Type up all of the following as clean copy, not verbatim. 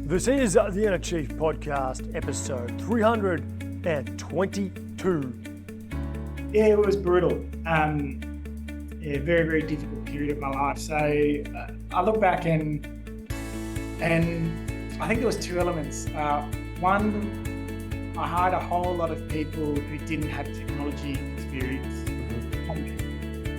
This is the Inner Chief Podcast, episode 322. Yeah, it was brutal. Very, very difficult period of my life. So I look back and I think there was two elements. One, I hired a whole lot of people who didn't have technology experience,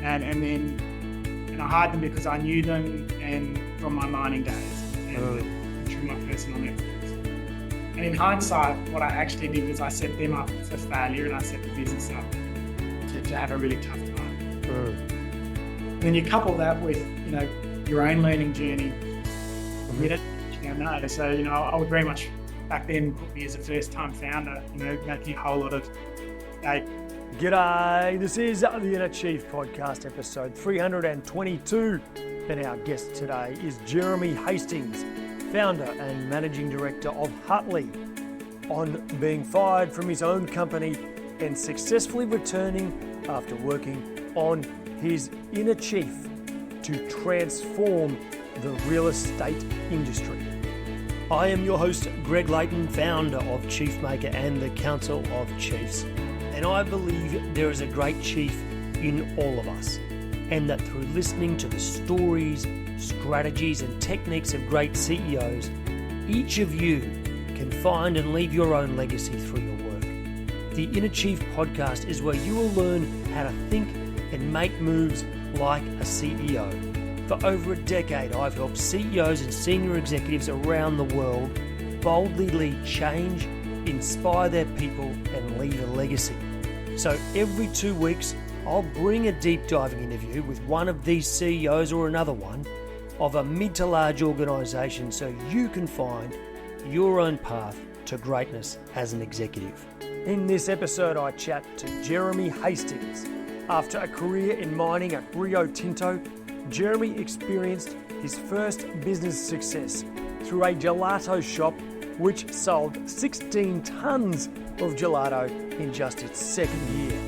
and I hired them because I knew them and from my mining days and through my personal networks. And in hindsight, what I actually did was I set them up for failure and I set the business up to have a really tough time. And then you couple that with, your own learning journey. So, I would very much back then put me as a first-time founder, making a whole lot of mistakes. G'day, this is the Inner Chief Podcast, episode 322. And our guest today is Jeremy Hastings, founder and managing director of Hutly. On being fired from his own company and successfully returning after working on his inner chief to transform the real estate industry. I am your host, Greg Layton, founder of Chiefmaker and the Council of Chiefs. And I believe there is a great chief in all of us, and that through listening to the stories, strategies and techniques of great CEOs, each of you can find and leave your own legacy through your work. The Inner Chief Podcast is where you will learn how to think and make moves like a CEO. For over a decade, I've helped CEOs and senior executives around the world boldly lead change, inspire their people, and leave a legacy. So every 2 weeks, I'll bring a deep diving interview with one of these CEOs or another one of a mid to large organisation so you can find your own path to greatness as an executive. In this episode, I chat to Jeremy Hastings. After a career in mining at Rio Tinto, Jeremy experienced his first business success through a gelato shop which sold 16 tonnes of gelato in just its second year.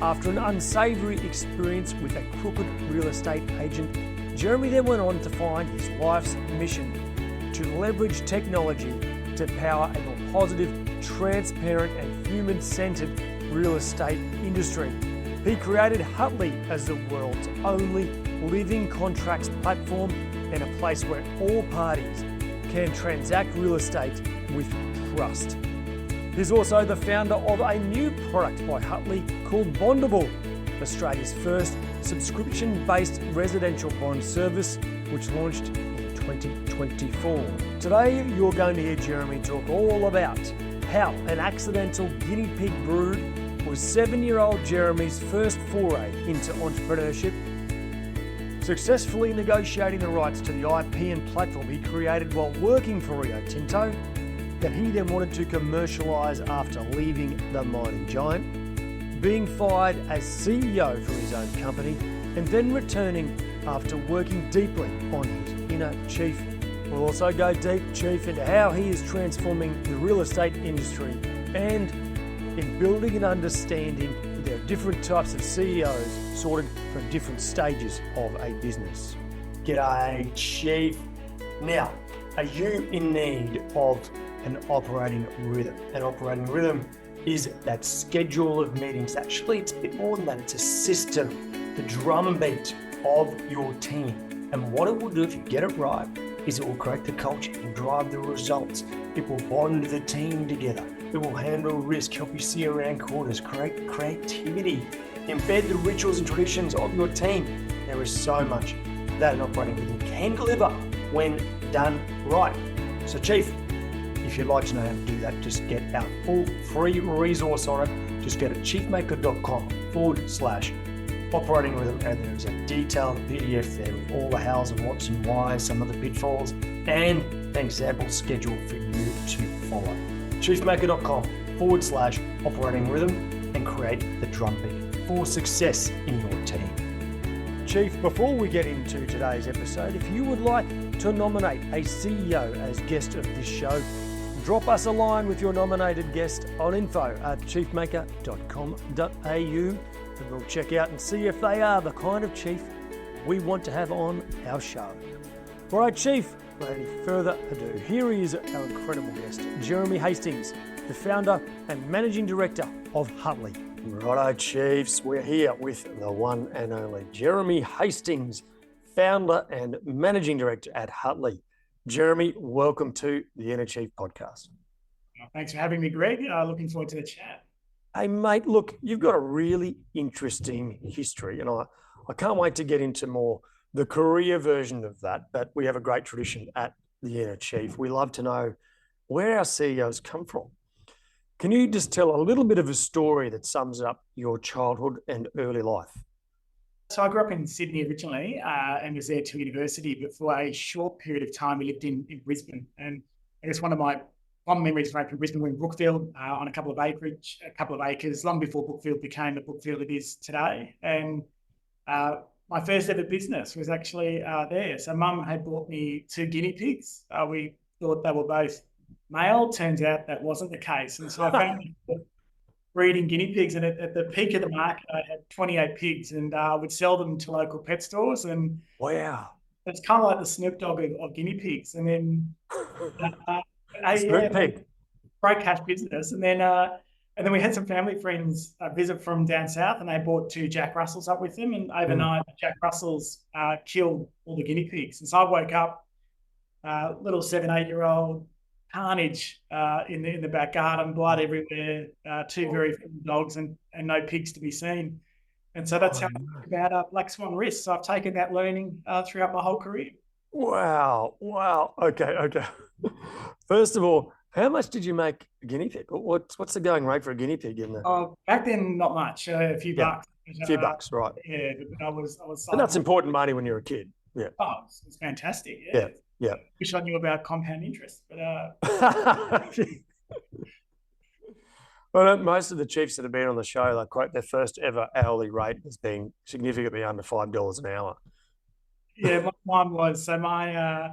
After an unsavoury experience with a crooked real estate agent, Jeremy then went on to find his life's mission to leverage technology to power a more positive, transparent and human-centred real estate industry. He created Hutly as the world's only living contracts platform and a place where all parties can transact real estate with trust. He's also the founder of a new product by Hutly called Bondable, Australia's first subscription-based residential bond service, which launched in 2024. Today, you're going to hear Jeremy talk all about how an accidental guinea pig brood was 7-year-old Jeremy's first foray into entrepreneurship, successfully negotiating the rights to the IP and platform he created while working for Rio Tinto, that he then wanted to commercialise after leaving the mining giant, being fired as CEO for his own company, and then returning after working deeply on his inner chief. We'll also go deep, Chief, into how he is transforming the real estate industry and in building an understanding that there are different types of CEOs sorted from different stages of a business. G'day, Chief. Now, are you in need of an operating rhythm? An operating rhythm is that schedule of meetings. Actually, it's a bit more than that. It's a system, the drumbeat of your team. And what it will do if you get it right is it will create the culture, it will drive the results, it will bond the team together, it will handle risk, help you see around corners, create creativity, embed the rituals and traditions of your team. There is so much that an operating rhythm can deliver when done right. So Chief, if you'd like to know how to do that, just get our full free resource on it. Just go to chiefmaker.com/operating rhythm, and there's a detailed PDF there with all the hows and whats and whys, some of the pitfalls, and an example schedule for you to follow. chiefmaker.com/operating rhythm and create the drumbeat for success in your team. Chief, before we get into today's episode, if you would like to nominate a CEO as guest of this show, drop us a line with your nominated guest on info@chiefmaker.com.au and we'll check out and see if they are the kind of chief we want to have on our show. All right, Chief, without any further ado, here is our incredible guest, Jeremy Hastings, the founder and managing director of Hutly. Righto, Chiefs, we're here with the one and only Jeremy Hastings, founder and managing director at Hutly. Jeremy, welcome to the Inner Chief podcast. Thanks for having me, Greg. Looking forward to the chat. Hey, mate, look, you've got a really interesting history, and I can't wait to get into more the career version of that, but we have a great tradition at the Inner Chief. We love to know where our CEOs come from. Can you just tell a little bit of a story that sums up your childhood and early life? So I grew up in Sydney originally and was there to university, but for a short period of time, we lived in Brisbane. And I guess one of my fond memories from Brisbane were in Brookfield on a couple of acres, long before Brookfield became the Brookfield it is today. And my first ever business was actually there. So Mum had bought me 2 guinea pigs. We thought they were both male. Turns out that wasn't the case. And so I found breeding guinea pigs. And at the peak of the market, I had 28 pigs and would sell them to local pet stores. And wow, it's kind of like the Snoop Dogg of guinea pigs. And then Snoop Pig. Great cash business. And then we had some family friends visit from down south, and they brought 2 Jack Russells up with them. And overnight, Jack Russells killed all the guinea pigs. And so I woke up, little 7, 8-year-old, carnage in the back garden, blood everywhere, 2 very thin dogs, and no pigs to be seen. And so that's how I think about black swan risks. So I've taken that learning throughout my whole career. Wow. Okay. First of all, how much did you make a guinea pig? What's the going rate for a guinea pig in there? Back then, not much. A few bucks. A few bucks, right? Yeah, but I was. And that's important money when you're a kid. Yeah. Oh, it's fantastic. Yeah. Wish I knew about compound interest, but. Well, most of the chiefs that have been on the show, they quote their first ever hourly rate as being significantly under $5 an hour. Yeah, mine was. So my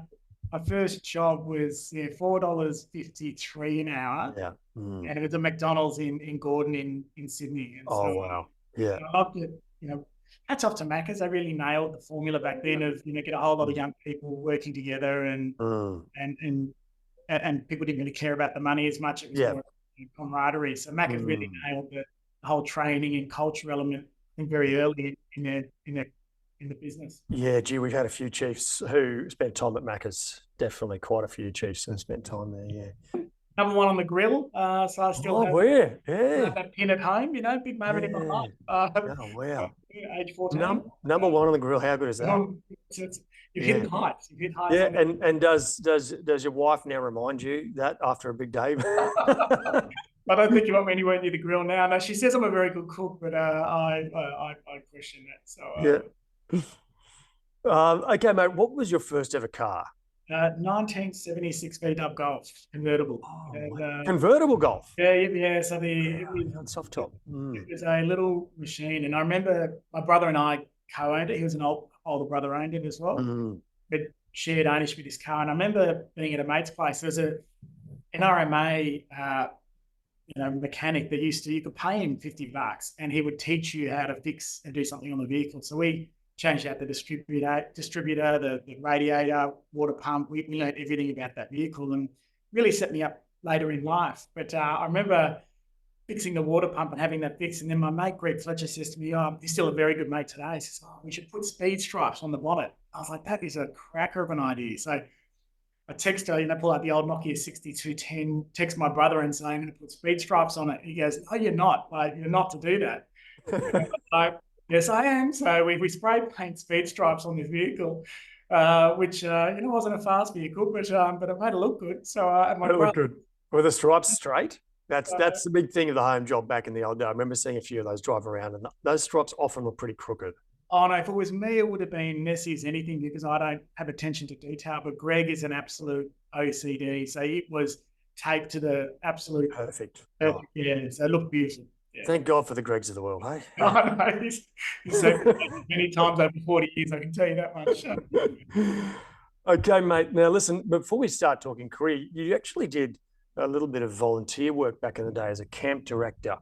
first job was $4.53 an hour. Yeah. And it was a McDonald's in Gordon in Sydney. And wow. Yeah. I loved it. Hats off to Macca's. They really nailed the formula back then of get a whole lot of young people working together and people didn't really care about the money as much. It was more camaraderie. So Macca's really nailed the whole training and culture element, I think, very early in the business. Yeah, gee, we've had a few chiefs who spent time at Macca's. Definitely quite a few chiefs who spent time there, yeah. Number 1 on the grill. So I still have that pin at home, big moment in my life. Wow. Age 14. Number 1 on the grill, how good is that? You've hit heights. Yeah, and does your wife now remind you that after a big day? I don't think you want me anywhere near the grill now. No, she says I'm a very good cook, but I question that. So okay, mate. What was your first ever car? 1976 VW Golf convertible. Convertible Golf. Yeah. So it was soft top. It was a little machine, and I remember my brother and I co-owned it. He was an older brother, owned it as well. But shared ownership of this car, and I remember being at a mate's place. There was an RMA. Mechanic that you could pay him $50 and he would teach you how to fix and do something on the vehicle. So we changed out the distributor, the radiator, water pump. We learned everything about that vehicle and really set me up later in life. But I remember fixing the water pump and having that fixed. And then my mate, Greg Fletcher, says to me, he's still a very good mate today. He says, we should put speed stripes on the bonnet. I was like, that is a cracker of an idea. So I text her, pull out the old Nokia 6210, text my brother and say, I'm going to put speed stripes on it. He goes, oh, you're not. You're not to do that. So, yes, I am. So we spray paint speed stripes on this vehicle, which, wasn't a fast vehicle, but it made it look good. So look good. Were the stripes straight? That's the big thing of the home job back in the old day. I remember seeing a few of those drive around, and those stripes often were pretty crooked. Oh, no, if it was me, it would have been messy as anything because I don't have attention to detail. But Greg is an absolute OCD. So it was taped to the absolute... Perfect. Yeah, so it looked beautiful. Yeah. Thank God for the Gregs of the world, hey? I know. He's said many times over 40 years, I can tell you that much. Okay, mate. Now, listen, before we start talking career, you actually did a little bit of volunteer work back in the day as a camp director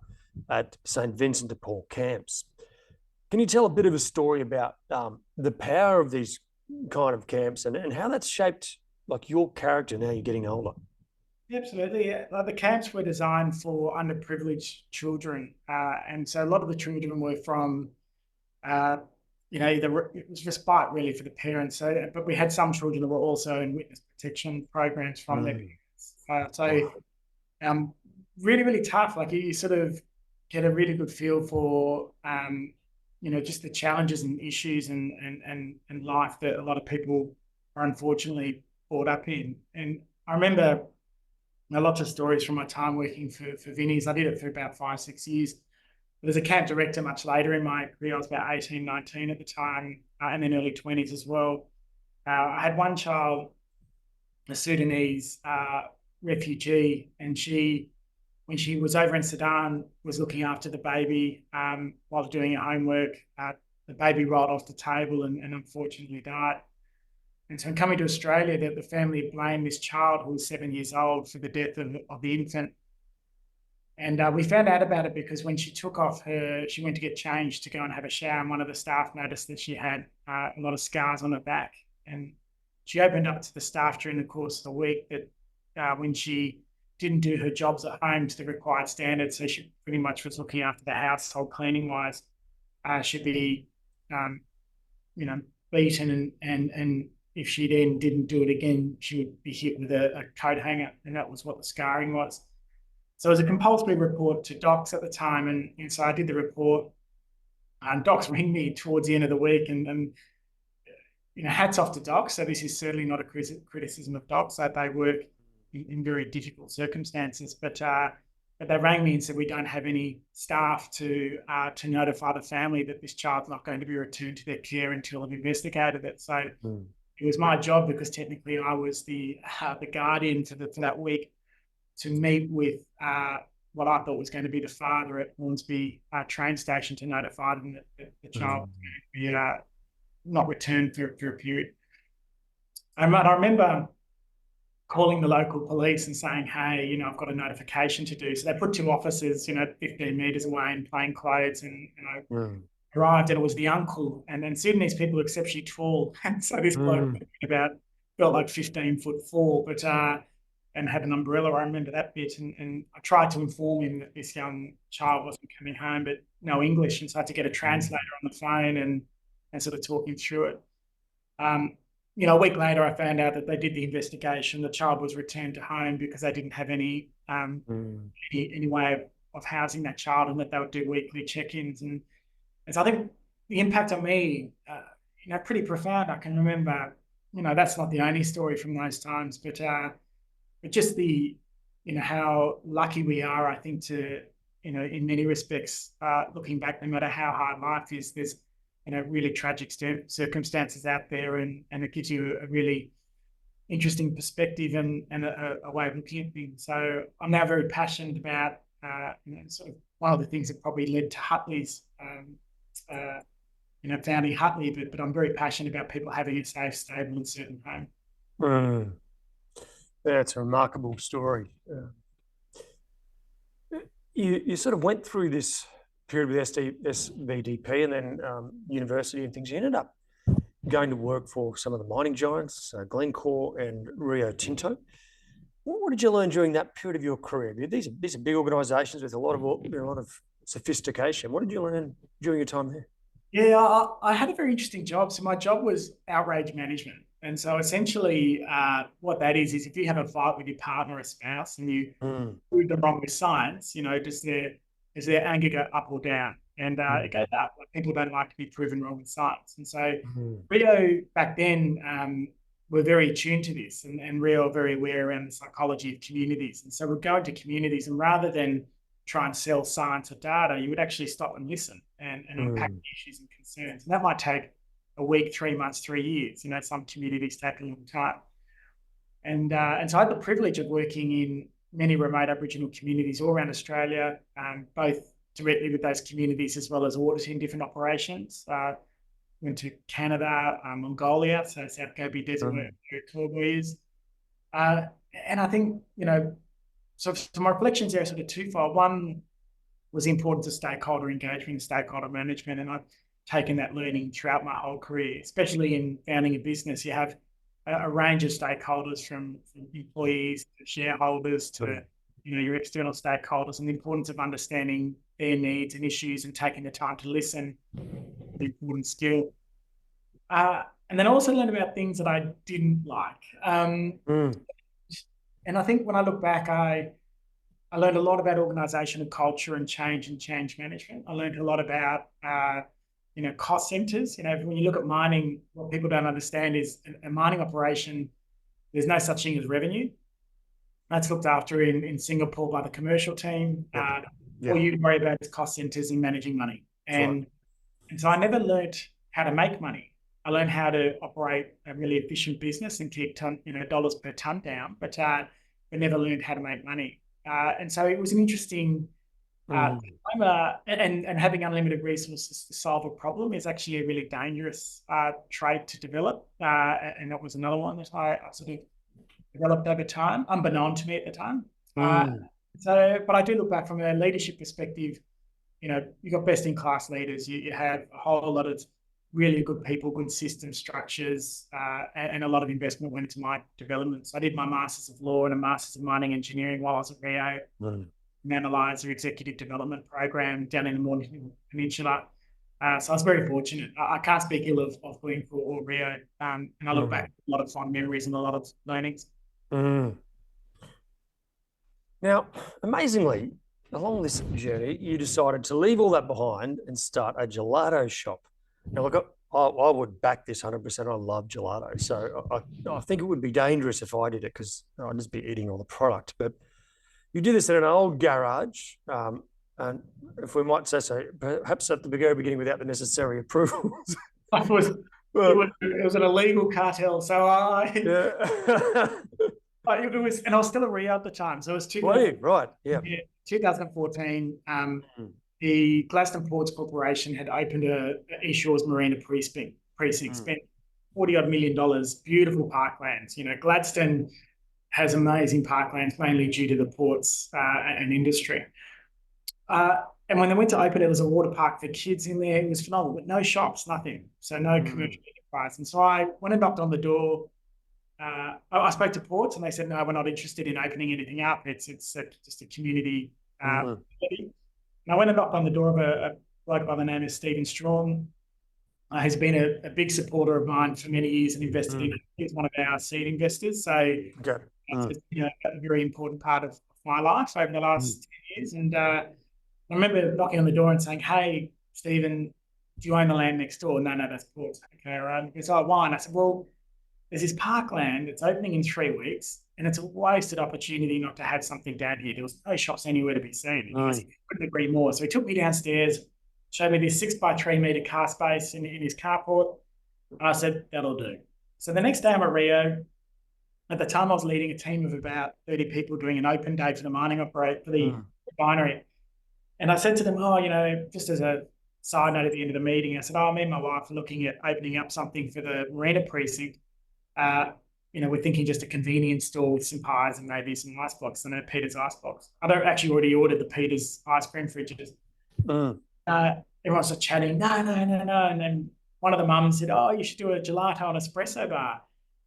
at St. Vincent de Paul camps. Can you tell a bit of a story about the power of these kind of camps and how that's shaped like your character now you're getting older? Yeah, absolutely. Yeah. Like the camps were designed for underprivileged children, and so a lot of the children were from, uh, either it was respite really for the parents. So, but we had some children that were also in witness protection programs from their Mm. parents. So, Wow. really, really tough. Like you sort of get a really good feel for, just the challenges and issues and life that a lot of people are unfortunately brought up in. And I remember lots of stories from my time working for Vinnie's. I did it for about 5, 6 years. But as a camp director much later in my career, I was about 18, 19 at the time, and then early 20s as well. I had one child, a Sudanese refugee, and when she was over in Sudan, was looking after the baby while doing her homework. The baby rolled off the table and unfortunately died. And so, in coming to Australia, the family blamed this child who was 7 years old for the death of the infant. And we found out about it because when she took off she went to get changed to go and have a shower, and one of the staff noticed that she had a lot of scars on her back. And she opened up to the staff during the course of the week that when she didn't do her jobs at home to the required standards, so she pretty much was looking after the household cleaning wise, she'd be, um, beaten, and if she then didn't do it again, she would be hit with a coat hanger, and that was what the scarring was. So it was a compulsory report to docs at the time, and so I did the report. And docs rang me towards the end of the week, and hats off to docs. So this is certainly not a criticism of docs. That they work in very difficult circumstances, but they rang me and said we don't have any staff to notify the family that this child's not going to be returned to their care until they've investigated it. So it was my job, because technically I was the guardian for that week, to meet with what I thought was going to be the father at Hornsby train station to notify them that the child was going to be not returned for a period. I remember calling the local police and saying, hey, I've got a notification to do. So they put two officers, 15 metres away in plain clothes, and arrived, and it was the uncle. And then Sudanese people are exceptionally tall. And so this bloke felt like 15'4", but and had an umbrella. I remember that bit. And I tried to inform him that this young child wasn't coming home, but no English. And so I had to get a translator on the phone and sort of talk him through it. A week later, I found out that they did the investigation. The child was returned to home because they didn't have any way of housing that child, and that they would do weekly check-ins. And so I think the impact on me, pretty profound. I can remember, that's not the only story from those times, but just the, how lucky we are, I think, to, in many respects, looking back, no matter how hard life is, there's, really tragic circumstances out there, and it gives you a really interesting perspective and a way of looking at things. So I'm now very passionate about, sort of one of the things that probably led to Hutly's, founding Hutly, but I'm very passionate about people having a safe, stable and certain home. Yeah, it's a remarkable story. You sort of went through this period with SVDP and then university and things. You ended up going to work for some of the mining giants, Glencore and Rio Tinto. What did you learn during that period of your career? These are big organisations with a lot of sophistication. What did you learn during your time there? Yeah, I had a very interesting job. So my job was outrage management. And so essentially what that is if you have a fight with your partner or spouse and you prove them wrong with science, does their anger go up or down? And it goes up. Like, people don't like to be proven wrong with science. And so Rio back then were very attuned to this, and Rio are very aware around the psychology of communities. And so we'd go into communities, and rather than try and sell science or data, you would actually stop and listen and unpack the issues and concerns. And that might take a week, 3 months, 3 years. Some communities take a long time. And so I had the privilege of working in many remote Aboriginal communities all around Australia, both directly with those communities as well as auditing different operations. Went to Canada, Mongolia, so South Gobi Desert, where Torbu is. And I think, so my reflections there are sort of twofold. One was the importance of stakeholder engagement and stakeholder management, and I've taken that learning throughout my whole career, especially in founding a business. You have a range of stakeholders from employees to shareholders to your external stakeholders, and the importance of understanding their needs and issues and taking the time to listen, the important skill. And then I also learned about things that I didn't like. And I think when I look back, I learned a lot about organizational culture and change management. I learned a lot about cost centers. When you look at mining, what people don't understand is a mining operation, there's no such thing as revenue. That's looked after in Singapore by the commercial team. All you worry about is cost centers in managing money. And so I never learned how to make money. I learned how to operate a really efficient business and keep dollars per ton down, but I never learned how to make money. And so it was an interesting time, and having unlimited resources to solve a problem is actually a really dangerous trait to develop. And that was another one that I sort of developed over time, unbeknown to me at the time. But I do look back from a leadership perspective. You've got best-in-class leaders. You have a whole lot of really good people, good system structures, and a lot of investment went into my development. So I did my Masters of Law and a Masters of Mining Engineering while I was at Rio, and analysed their executive development program down in the Mornington Peninsula. So I was very fortunate. I can't speak ill of working for Rio, and I look back a lot of fond memories and a lot of learnings. Now, amazingly, along this journey, you decided to leave all that behind and start a gelato shop. Now, look, I would back this 100%. I love gelato. So I think it would be dangerous if I did it because I'd just be eating all the product. But you did this in an old garage, and if we might say so, perhaps at the very beginning without the necessary approvals. It was an illegal cartel. So it was, and I was still at Rio at the time. So it was 2014. The Gladstone Ports Corporation had opened a East Shores Marina precinct, spent $40-odd million, beautiful parklands. Gladstone has amazing parklands, mainly due to the ports and industry. And when they went to open it, there was a water park for kids in there. It was phenomenal, but no shops, nothing. So no commercial enterprise. And so I went and knocked on the door. I spoke to ports and they said, no, we're not interested in opening anything up. It's just a community facility. And I went and knocked on the door of a bloke by the name of Stephen Strong, who's been a big supporter of mine for many years and invested in it. He's one of our seed investors. So it's a very important part of my life over the last 10 years. And I remember knocking on the door and saying, hey, Stephen, do you own the land next door? No, that's ports. Okay, right. He goes, oh, why? And I said, well, there's this parkland. It's opening in 3 weeks. And it's a wasted opportunity not to have something down here. There was no shops anywhere to be seen. He couldn't agree more. So he took me downstairs, showed me this 6x3 metre car space in his carport. And I said, that'll do. So the next day I'm at Rio. At the time I was leading a team of about 30 people doing an open day for the mining operate for the refinery. And I said to them, just as a side note at the end of the meeting, I said, me and my wife are looking at opening up something for the Marina precinct. We're thinking just a convenience store with some pies and maybe some ice blocks and a Peter's ice box. I don't actually already ordered the Peter's ice cream fridges. Everyone's just chatting, no. And then one of the mums said, oh, you should do a gelato and espresso bar.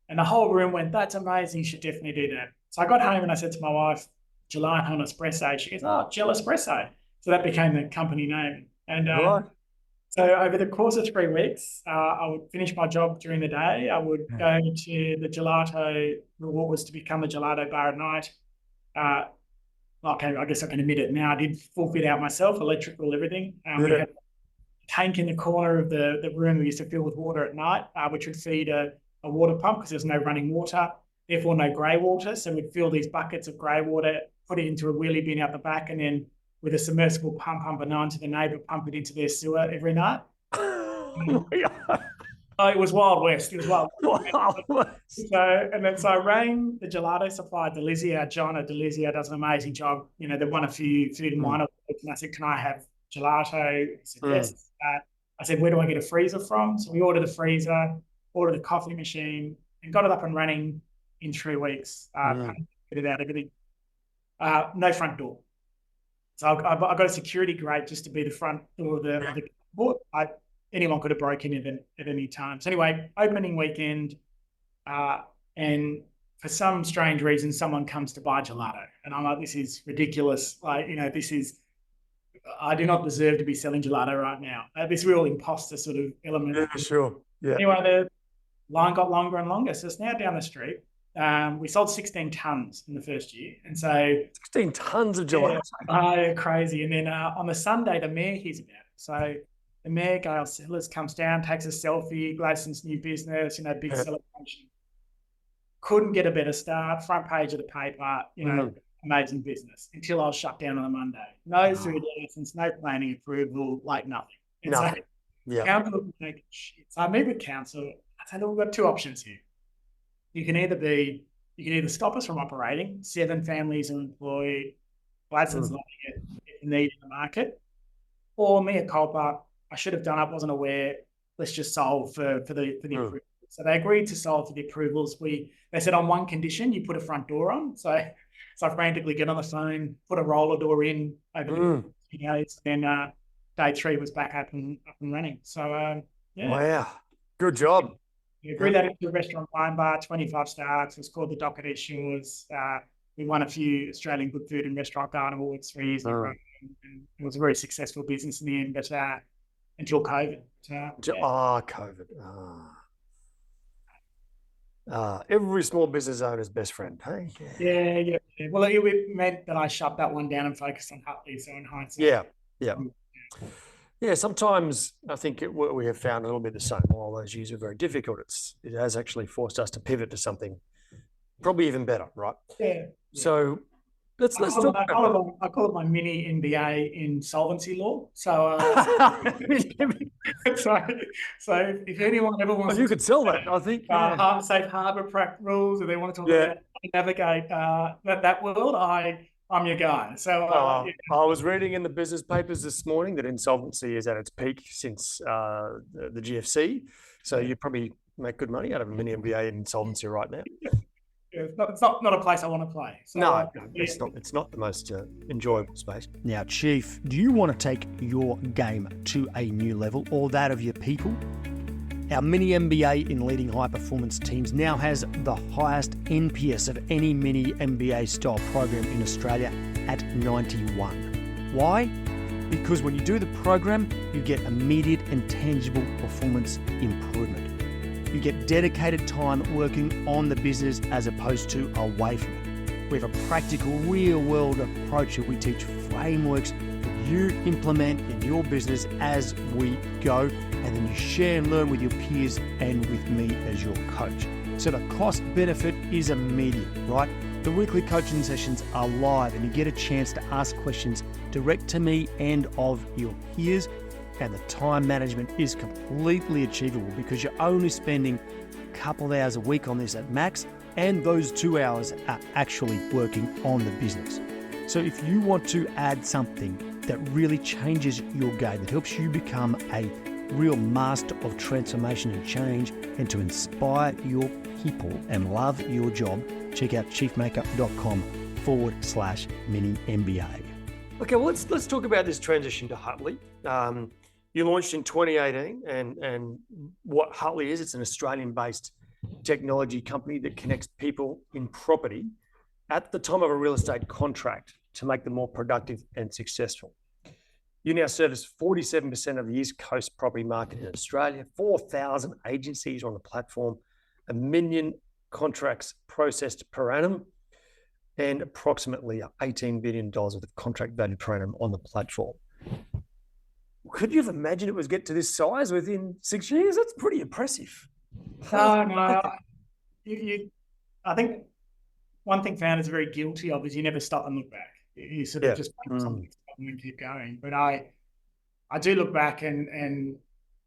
And the whole room went, that's amazing. You should definitely do that. So I got home and I said to my wife, gelato and espresso. She goes, oh, Gel Espresso. So that became the company name. And so over the course of 3 weeks, I would finish my job during the day. I would go to the gelato, what was to become a gelato bar at night. I guess I can admit it now. I did full fit out myself, electrical, everything. We had a tank in the corner of the room we used to fill with water at night, which would feed a water pump because there's no running water, therefore no grey water. So we'd fill these buckets of grey water, put it into a wheelie bin out the back, and then with a submersible pump unbeknown to the neighbour, pump it into their sewer every night. It was Wild West. It was Wild West. So I rang the gelato supplier, Delizia. John at Delizia does an amazing job. They won a few food and wine awards. And I said, can I have gelato? He said, yes. I said, where do I get a freezer from? So we ordered a freezer, ordered a coffee machine, and got it up and running in 3 weeks. Fitted out everything. No front door. So I got a security grate just to be the front door of the port. Anyone could have broken in at any time. So anyway, opening weekend, And for some strange reason, someone comes to buy gelato. And I'm like, this is ridiculous. Like, I do not deserve to be selling gelato right now. This real imposter sort of element. Yeah, sure. Yeah. Anyway, the line got longer and longer. So it's now down the street. We sold 16 tons in the first year. And so 16 tons of gelato. crazy. And then on the Sunday, the mayor hears about it. So the mayor, Gail Sellers, comes down, takes a selfie, Gladstone's new business, big celebration. Couldn't get a better start, front page of the paper, amazing business until I was shut down on a Monday. No food license, no planning approval, like nothing. And nothing. So council like, shit. So I meet with council. I said, we've got two options here. You can either stop us from operating, 7 families are employed, Gladstone's not in need in the market, or mea culpa, I should have done it, wasn't aware, let's just solve for the approvals. So they agreed to solve for the approvals. They said on one condition, you put a front door on. So I frantically get on the phone, put a roller door in over the days. Then day 3 was back up and running. So Wow, good job. We grew that into a restaurant wine bar, 25 stars. It was called the Docket Issue. We won a few Australian Good Food and Restaurant Garden Awards 3 years ago. And it was a very successful business in the end, but until COVID. COVID. Every small business owner's best friend, hey? Yeah. Well, it meant that I shut that one down and focused on Hutly. So in hindsight, yeah. Sometimes I think we have found a little bit the same. All those years were very difficult. It has actually forced us to pivot to something probably even better, right? Yeah. So let's talk. I call it my mini MBA in solvency law. So, so if anyone ever wants, you could sell that. I think safe harbour rules, or they want to talk about how to navigate that world, I'm your guy. So I was reading in the business papers this morning that insolvency is at its peak since the GFC. So you probably make good money out of a mini MBA in insolvency right now. It's not a place I want to play. So, no, it's not the most enjoyable space. Now, Chief, do you want to take your game to a new level, or that of your people? Our mini MBA in leading high performance teams now has the highest NPS of any mini MBA style program in Australia at 91. Why? Because when you do the program, you get immediate and tangible performance improvement. You get dedicated time working on the business as opposed to away from it. We have a practical, real-world approach that we teach frameworks that you implement in your business as we go, and then you share and learn with your peers and with me as your coach. So the cost benefit is immediate, right? The weekly coaching sessions are live and you get a chance to ask questions direct to me and of your peers. And the time management is completely achievable because you're only spending a couple of hours a week on this at max, and those 2 hours are actually working on the business. So if you want to add something that really changes your game, that helps you become a real master of transformation and change, and to inspire your people and love your job, check out chiefmakeup.com/mini MBA. Okay, well, let's talk about this transition to Hutly. You launched in 2018, and what Hutly is, it's an Australian-based technology company that connects people in property at the time of a real estate contract to make them more productive and successful. You now service 47% of the East Coast property market in Australia, 4,000 agencies on the platform, 1 million contracts processed per annum, and approximately $18 billion worth of contract value per annum on the platform. Could you have imagined it was get to this size within 6 years? That's pretty impressive. No. I think one thing founders are very guilty of is you never stop and look back. You sort of just make something and keep going. But I do look back and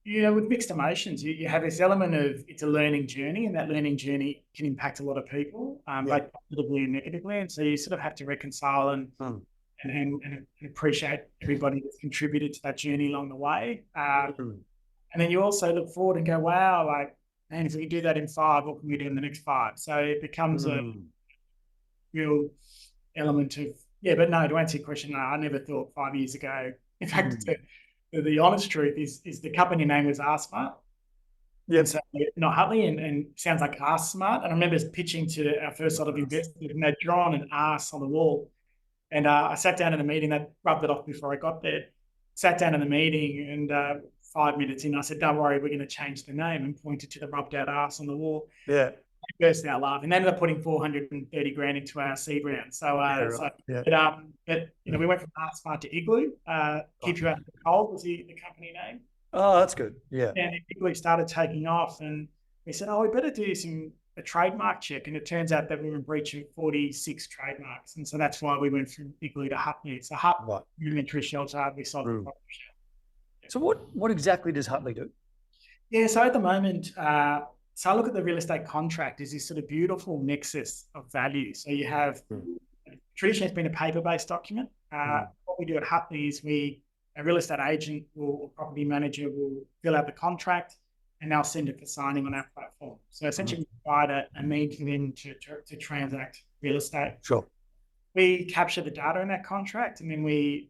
with mixed emotions. You have this element of it's a learning journey, and that learning journey can impact a lot of people, both positively and negatively. And so you sort of have to reconcile and appreciate everybody that's contributed to that journey along the way. And then you also look forward and go, wow, man, if we do that in 5, what can we do in the next 5? So it becomes a real element of, but no, to answer your question, no, I never thought 5 years ago. In fact, the honest truth is the company name was Arsmart. Yep. And so, not Hutly, and sounds like Ass Smart. And I remember pitching to our first lot of investors, and they'd drawn an ass on the wall. And I sat down in a meeting, that rubbed it off before I got there. Sat down in the meeting, and 5 minutes in, I said, "Don't worry, we're going to change the name," and pointed to the rubbed out ass on the wall. Yeah. I burst out laughing. They ended up putting 430 grand into our seed round. But we went from Ass Smart to Igloo. Keep you out of the cold was the company name. Oh, that's good. Yeah. And Igloo started taking off, and we said, "Oh, we better do a trademark check." And it turns out that we were in breach of 46 trademarks. And so that's why we went from Igloo to Hutly. So Hutly, rudimentary shelter, we sold the product. So what exactly does Hutly do? Yeah, so at the moment, so I look at the real estate contract as this sort of beautiful nexus of value. So you have, traditionally it's been a paper-based document. What we do at Hutly is a real estate agent or property manager will fill out the contract, and they'll send it for signing on our platform. So essentially, we provide a means for them to transact real estate. Sure. We capture the data in that contract, and then we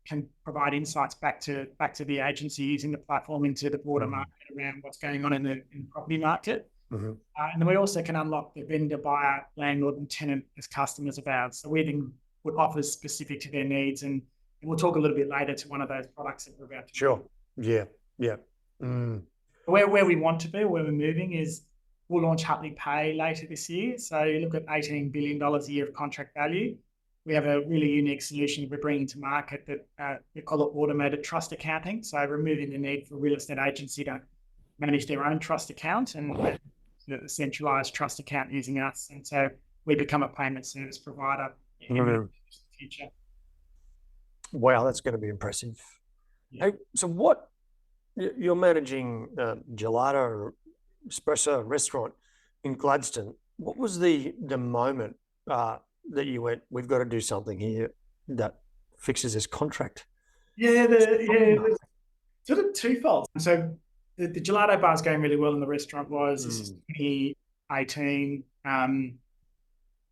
can provide insights back to the agency using the platform into the broader market around what's going on in the property market. And then we also can unlock the vendor, buyer, landlord, and tenant as customers of ours. So we then put offers specific to their needs, and we'll talk a little bit later to one of those products that we're about to. Sure. Yeah. Where we want to be, where we're moving is we'll launch Hutly Pay later this year. So you look at $18 billion a year of contract value. We have a really unique solution we're bringing to market that we call it automated trust accounting. So removing the need for a real estate agency to manage their own trust account and a centralized trust account using us. And so we become a payment service provider in the future. Wow, that's going to be impressive. Yeah. Hey, so you're managing gelato espresso restaurant in Gladstone. What was the moment that you went, "We've got to do something here that fixes this contract"? Sort of twofold. So the gelato bar is going really well, and the restaurant was. This is 2018.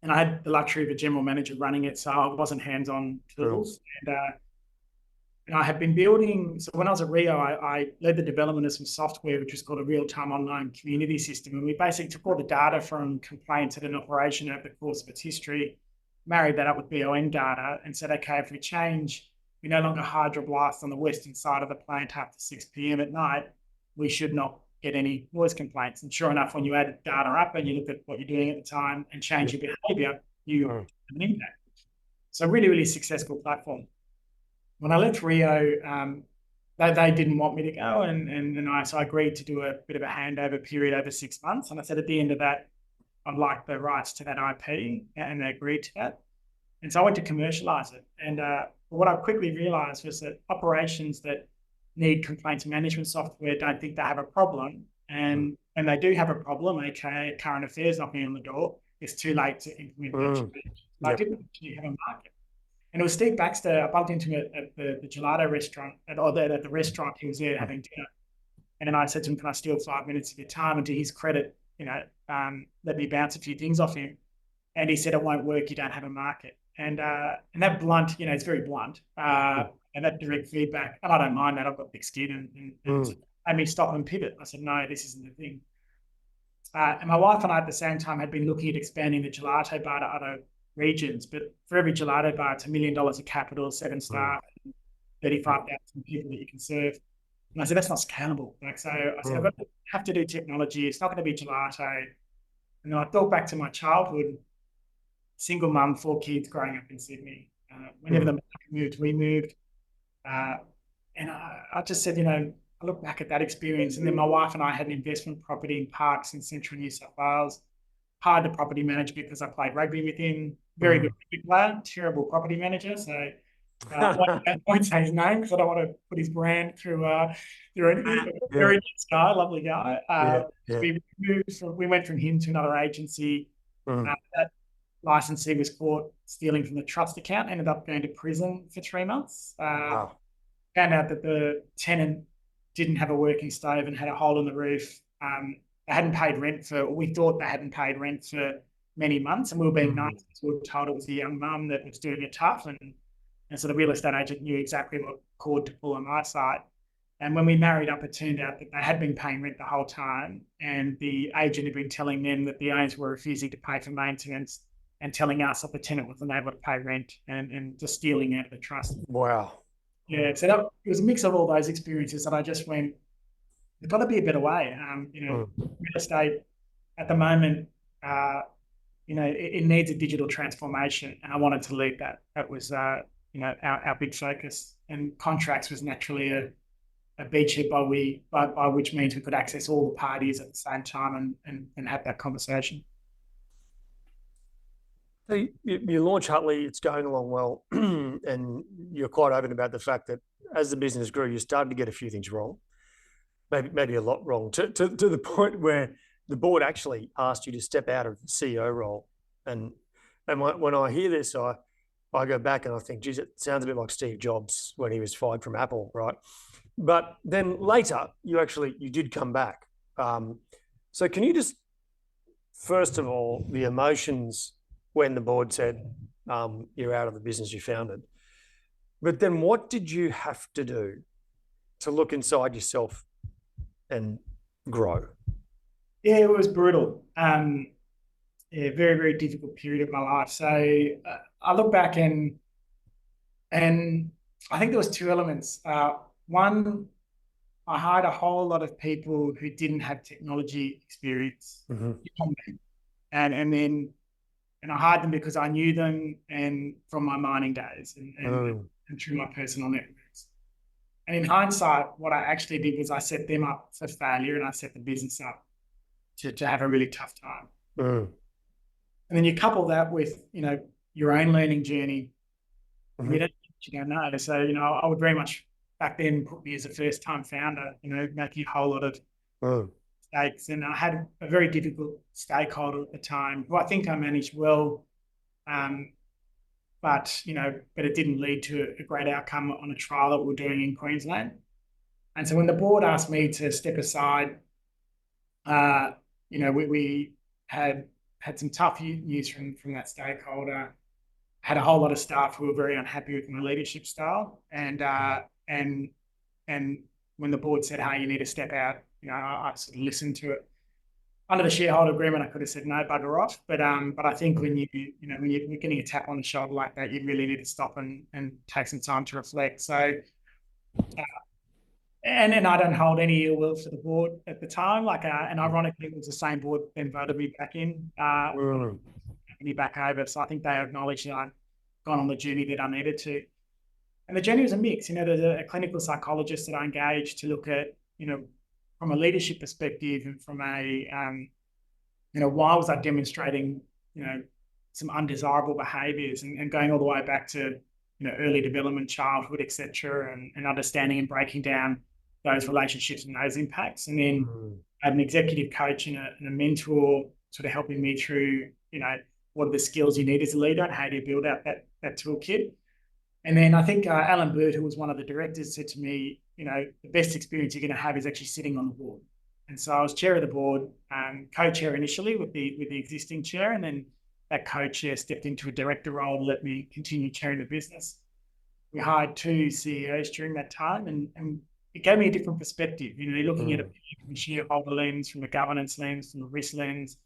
And I had the luxury of a general manager running it, so I wasn't hands-on tools. And I had been building, so when I was at Rio, I led the development of some software, which was called a real-time online community system. And we basically took all the data from complaints at an operation over the course of its history, married that up with BON data, and said, okay, if we no longer hydroblast on the western side of the plant after 6 p.m. at night, we should not get any noise complaints. And sure enough, when you add data up and you look at what you're doing at the time and change your behavior, you have an impact. So really, really successful platform. When I left Rio, they didn't want me to go, so I agreed to do a bit of a handover period over 6 months. And I said at the end of that, I'd like the rights to that IP, and they agreed to that. And so I went to commercialize it. And what I quickly realized was that operations that need complaints management software don't think they have a problem. And when they do have a problem, aka current affairs knocking on the door, it's too late to implement that change. I didn't actually have a market. And it was Steve Baxter. I bumped into him at the gelato restaurant, at the restaurant. He was there having dinner. And then I said to him, "Can I steal 5 minutes of your time?" And to his credit, let me bounce a few things off him. And he said, "It won't work. You don't have a market." And that blunt, it's very blunt. And that direct feedback, and I don't mind that. I've got thick skin, and made me stop and pivot. I said, "No, this isn't the thing." And my wife and I at the same time had been looking at expanding the gelato bar to other regions, but for every gelato bar, it's $1 million of capital, 7 staff, 35,000 people that you can serve. And I said, that's not scalable. So I said, I have to do technology. It's not going to be gelato. And then I thought back to my childhood, single mum, 4 kids growing up in Sydney. Whenever the market moved, we moved. And I just said, I look back at that experience. And then my wife and I had an investment property in parks in central New South Wales. Hired the property manager because I played rugby with him. Very good player, terrible property manager. So I won't say his name because I don't want to put his brand through anything. Very nice guy, lovely guy. We went from him to another agency. That licensee was caught stealing from the trust account, ended up going to prison for 3 months. Found out that the tenant didn't have a working stove and had a hole in the roof. They hadn't paid rent we thought they hadn't paid rent for many months, and we were being nice because we were told it was a young mum that was doing it tough, and so the real estate agent knew exactly what cord to pull on my side. And when we married up, it turned out that they had been paying rent the whole time, and the agent had been telling them that the owners were refusing to pay for maintenance and telling us that the tenant wasn't able to pay rent and just stealing out of the trust. Wow. Yeah, so it was a mix of all those experiences that I just went, there's got to be a better way. Real estate at the moment, it needs a digital transformation, and I wanted to lead that. That was, our big focus. And contracts was naturally a beachhead by which means we could access all the parties at the same time and have that conversation. So you launch Hutly, it's going along well, and you're quite open about the fact that as the business grew, you started to get a few things wrong, maybe a lot wrong, to the point where the board actually asked you to step out of the CEO role. And when I hear this, I go back and I think, geez, it sounds a bit like Steve Jobs when he was fired from Apple, right? But then later, you did come back. So can you just, first of all, the emotions when the board said you're out of the business you founded, but then what did you have to do to look inside yourself and grow? Yeah, it was brutal. Very, very difficult period of my life. So I look back and I think there was two elements. One, I hired a whole lot of people who didn't have technology experience, and I hired them because I knew them and from my mining days and through my personal networks. And in hindsight, what I actually did was I set them up for failure, and I set the business up to have a really tough time. And then you couple that with, your own learning journey. And you don't know. So, I would very much back then put me as a first-time founder, making a whole lot of mistakes. And I had a very difficult stakeholder at the time who I think I managed well, but it didn't lead to a great outcome on a trial that we were doing in Queensland. And so when the board asked me to step aside, we had some tough news from that stakeholder. Had a whole lot of staff who were very unhappy with my leadership style, and when the board said, "Hey, you need to step out," I sort of listened to it. Under the shareholder agreement, I could have said no, bugger off. But I think when you're getting a tap on the shoulder like that, you really need to stop and take some time to reflect. So, and I don't hold any ill will for the board at the time. And ironically, it was the same board that then voted me back in, me back over. So I think they acknowledged that I'd gone on the journey that I needed to. And the journey was a mix. There's a clinical psychologist that I engaged to look at, from a leadership perspective and from a, why was I demonstrating, some undesirable behaviours and going all the way back to, early development, childhood, etc., and understanding and breaking down those relationships and those impacts. And then I had an executive coach and a mentor sort of helping me through, what are the skills you need as a leader and how do you build out that toolkit. And then I think Alan Bird, who was one of the directors, said to me, the best experience you're going to have is actually sitting on the board. And so I was chair of the board, co-chair initially with the existing chair, and then that co-chair stepped into a director role to let me continue chairing the business. We hired 2 CEOs during that time, and it gave me a different perspective. You're looking at it from a shareholder lens, from a governance lens, from a risk lens,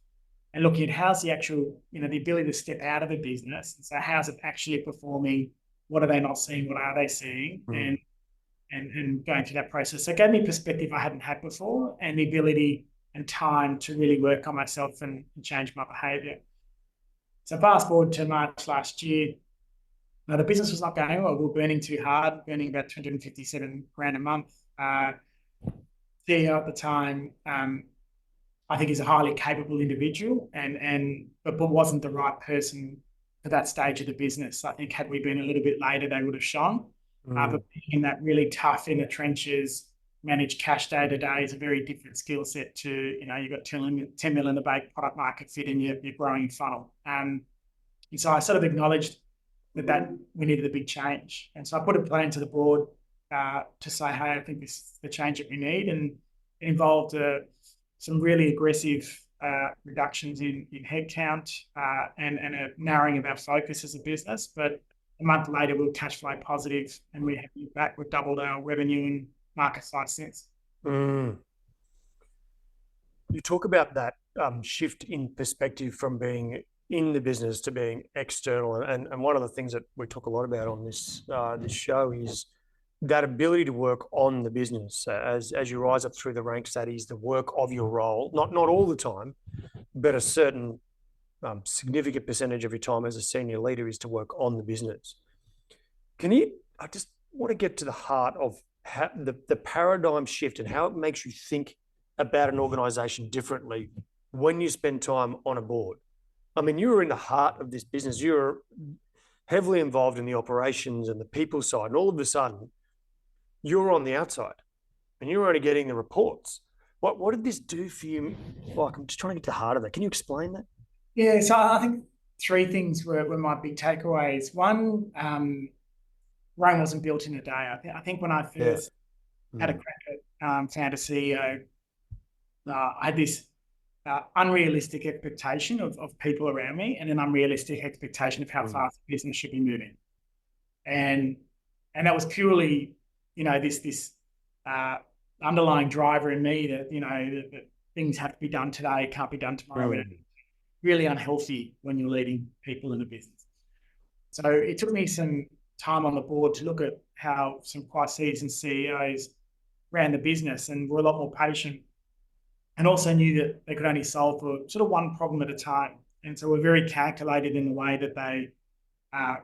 and looking at how's the actual, the ability to step out of a business. And so how's it actually performing? What are they not seeing? What are they seeing? And going through that process. So it gave me perspective I hadn't had before, and the ability and time to really work on myself and change my behaviour. So fast forward to March last year, the business was not going well. We were burning too hard, burning about 257 grand a month. CEO at the time, I think is a highly capable individual, but wasn't the right person for that stage of the business. I think had we been a little bit later, they would have shone. But being in that really tough in the trenches, manage cash day to day is a very different skill set to, you've got 10 million in the bank, product market fit, and you're growing funnel. And so I sort of acknowledged that we needed a big change. And so I put a plan to the board to say, hey, I think this is the change that we need. And it involved some really aggressive reductions in headcount and a narrowing of our focus as a business. But a month later, we were cash flow positive, and we have back. We've doubled our revenue in market size since. Mm. You talk about that shift in perspective from being in the business to being external, and one of the things that we talk a lot about on this this show is that ability to work on the business as you rise up through the ranks. That is the work of your role, not all the time, but a certain significant percentage of your time as a senior leader is to work on the business. I just want to get to the heart of how the paradigm shift and how it makes you think about an organization differently when you spend time on a board. I mean, you're in the heart of this business. You're heavily involved in the operations and the people side, and all of a sudden you're on the outside and you're only getting the reports. What did this do for you? Like, I'm just trying to get to the heart of it. Can you explain that? Yeah, so I think three things were my big takeaways. One, Rome wasn't built in a day. I think when I first had a crack at founder CEO, I had this unrealistic expectation of people around me and an unrealistic expectation of how fast the business should be moving. And that was purely, this underlying driver in me that, that things have to be done today, can't be done tomorrow. And really unhealthy when you're leading people in a business. So it took me some time on the board to look at how some quite seasoned CEOs ran the business and were a lot more patient, and also knew that they could only solve for sort of one problem at a time. And so we're very calculated in the way that they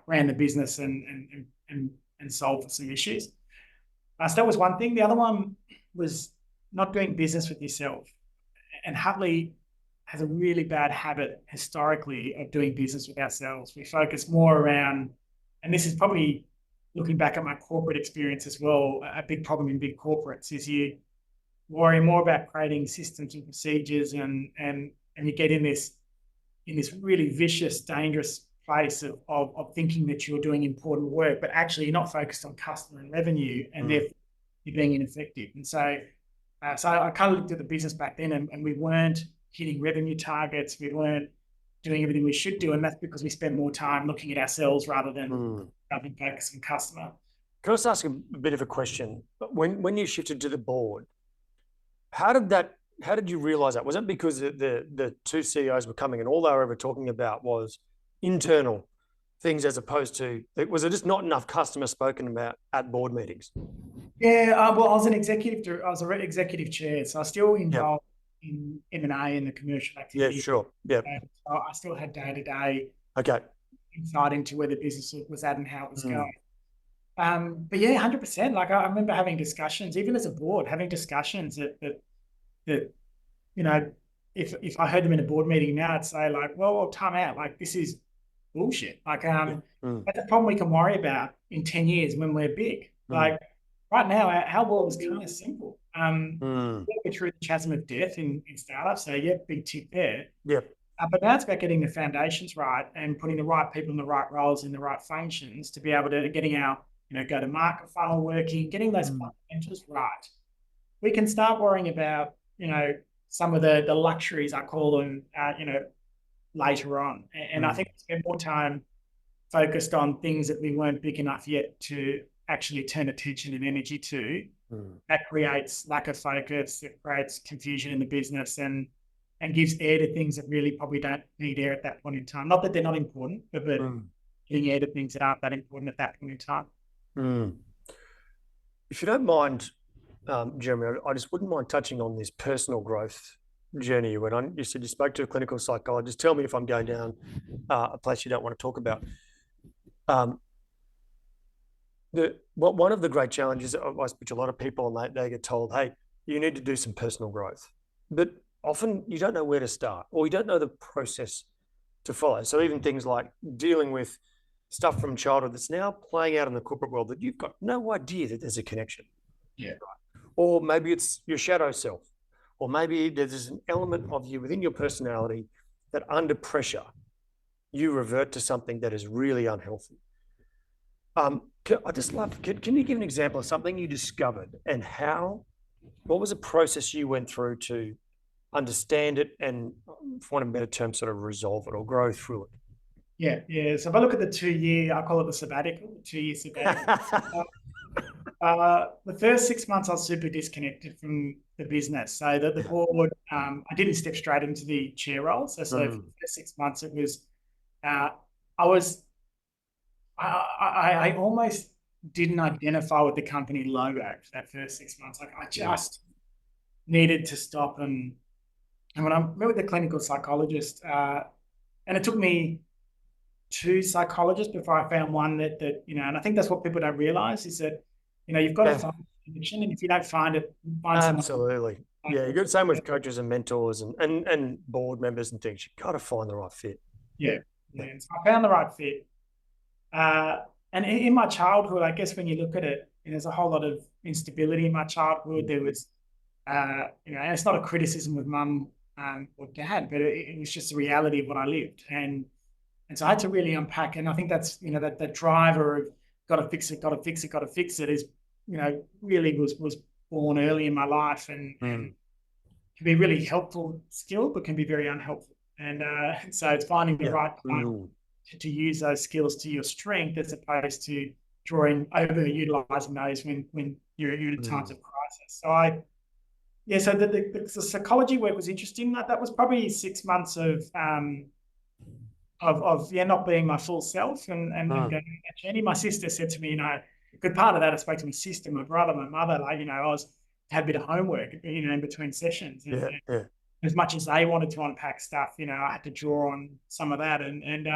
ran the business and solved for some issues. So that was one thing. The other one was not doing business with yourself. And Hutly has a really bad habit historically of doing business with ourselves. We focus more around, and this is probably looking back at my corporate experience as well, a big problem in big corporates is you worry more about creating systems and procedures and you get in this really vicious, dangerous place of thinking that you're doing important work, but actually you're not focused on customer and revenue, and therefore you're being ineffective. And so I kind of looked at the business back then and we weren't hitting revenue targets. We weren't doing everything we should do. And that's because we spent more time looking at ourselves rather than focus on customer. Can I just ask a bit of a question? When you shifted to the board, how did you realize that? Was it because the two CEOs were coming and all they were ever talking about was internal things as opposed to, was it just not enough customer spoken about at board meetings? Yeah, well, I was an executive chair, so I was still involved in M&A and the commercial activity. Yeah, sure. Yeah. So I still had day-to-day insight into where the business was at and how it was going. But yeah, 100%. Like I remember having discussions, even as a board, that if I heard them in a board meeting now, I'd say like, well, time out. Like this is bullshit. Like that's a problem we can worry about in 10 years when we're big. Like right now, our world is kind of simple. We're through the chasm of death in startups, so yeah, big tick there. Yep. But now it's about getting the foundations right and putting the right people in the right roles in the right functions to be able to getting our go-to-market funnel working, getting those fundamentals right. We can start worrying about some of the luxuries, I call them, later on. And I think we spend more time focused on things that we weren't big enough yet to actually turn attention and energy to. That creates lack of focus, it creates confusion in the business and gives air to things that really probably don't need air at that point in time. Not that they're not important, but giving air to things that aren't that important at that point in time. If you don't mind, Jeremy, I just wouldn't mind touching on this personal growth journey. When you said you spoke to a clinical psychologist, tell me if I'm going down a place you don't want to talk about. One of the great challenges I speak to a lot of people, and they get told, hey, you need to do some personal growth. But often you don't know where to start, or you don't know the process to follow. So even things like dealing with stuff from childhood that's now playing out in the corporate world that you've got no idea that there's a connection. Yeah. Or maybe it's your shadow self, or maybe there's an element of you within your personality that under pressure, you revert to something that is really unhealthy. Can you give an example of something you discovered and what was the process you went through to understand it and, for want of a better term, sort of resolve it or grow through it? Yeah. So if I look at the 2 year, I call it the sabbatical, 2 year sabbatical. The first 6 months, I was super disconnected from the business. So that the board, I didn't step straight into the chair role. So for the first 6 months, it was, I was, I almost didn't identify with the company logo for that first 6 months. Like I just needed to stop and when I met with the clinical psychologist, and it took me 2 psychologists before I found one that and I think that's what people don't realize is that you've got to find connection, and if you don't find it, find someone. Absolutely. Yeah, you got the same with coaches and mentors and board members and things. You've got to find the right fit. Yeah. And so I found the right fit. And in my childhood, I guess when you look at it, there's a whole lot of instability in my childhood. There was, and it's not a criticism of mum or dad, but it was just the reality of what I lived. And so I had to really unpack. And I think that's, that driver of got to fix it is, really was born early in my life and can be a really helpful skill, but can be very unhelpful. And so it's finding the right time to use those skills to your strength as opposed to overutilizing those when you're at times of crisis. So so the psychology work was interesting. That was probably 6 months of not being my full self and going that journey. My sister said to me, a good part of that, I spoke to my sister, my brother, my mother, had a bit of homework, in between sessions. And as much as they wanted to unpack stuff, I had to draw on some of that. And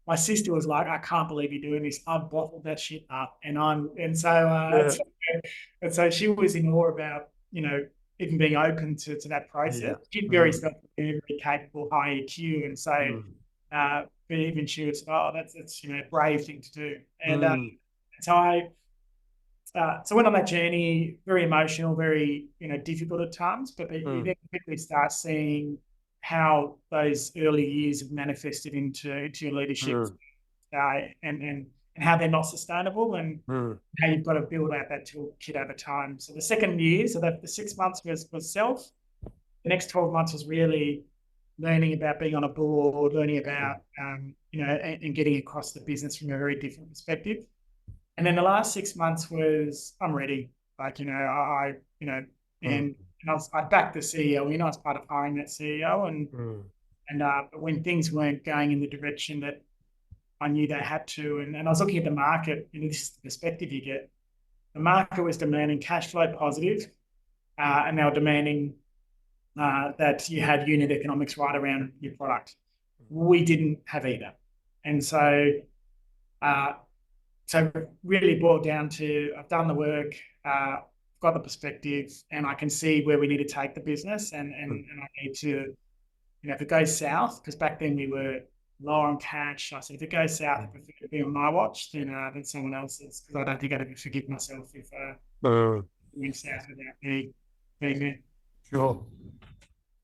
my sister was like, I can't believe you're doing this. I've bottled that shit up. So she was in awe about, even being open to that process. Yeah. She's very very capable, high EQ. And so but even she was, that's a brave thing to do. And so I went on that journey, very emotional, very difficult at times, but you then quickly start seeing how those early years have manifested into your leadership and how they're not sustainable and how you've got to build out that toolkit over time. So the second year, so the 6 months was self. The next 12 months was really learning about being on a board, learning about, and getting across the business from a very different perspective. And then the last 6 months was, I'm ready. I backed the CEO in. I was part of hiring that CEO. But when things weren't going in the direction that I knew they had to, and I was looking at the market, this is the perspective you get. The market was demanding cash flow positive, and they were demanding that you had unit economics right around your product. We didn't have either. And so really boiled down to, I've done the work, got the perspective, and I can see where we need to take the business and I need to, if it goes south, because back then we were lower on cash, I said, if it goes south, I prefer to be on my watch than someone else's, because I don't think I'd ever forgive myself if went south without being there. Sure.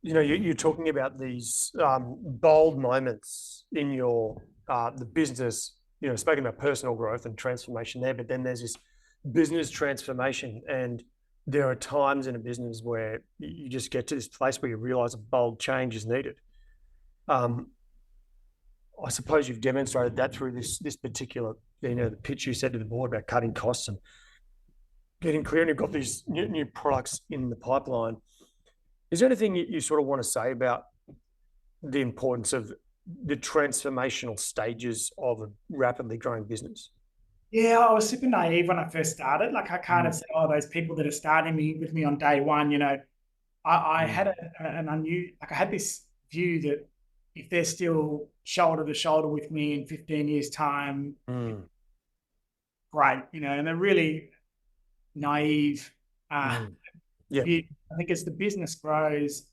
You're talking about these bold moments in your the business, speaking about personal growth and transformation there, but then there's this business transformation, and there are times in a business where you just get to this place where you realize a bold change is needed. I suppose you've demonstrated that through this particular, the pitch you said to the board about cutting costs and getting clear, and you've got these new products in the pipeline. Is there anything you sort of want to say about the importance of the transformational stages of a rapidly growing business? Yeah, I was super naive when I first started. Like I kind of said, those people that are starting with me on day one, I had I had this view that if they're still shoulder to shoulder with me in 15 years' time, great, and they're really naive. View. I think as the business grows,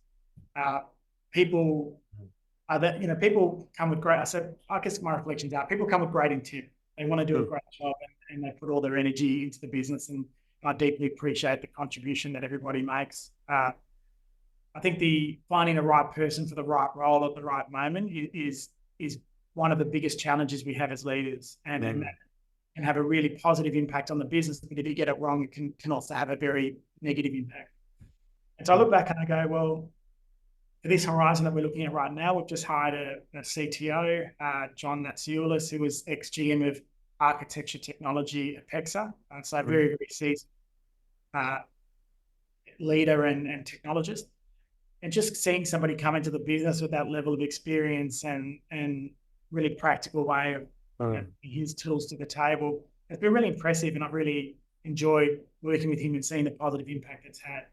people come with great. I guess my reflections are people come with great intent. They want to do a great job and they put all their energy into the business. And I deeply appreciate the contribution that everybody makes. I think finding the right person for the right role at the right moment is one of the biggest challenges we have as leaders, and have a really positive impact on the business. But if you get it wrong, it can also have a very negative impact. And so I look back and I go, well, for this horizon that we're looking at right now, we've just hired a CTO, John Natsioulis, who was ex-GM of architecture technology at PEXA. So very, very seasoned leader and technologist. And just seeing somebody come into the business with that level of experience and really practical way of his tools to the table, it's been really impressive, and I've really enjoyed working with him and seeing the positive impact it's had.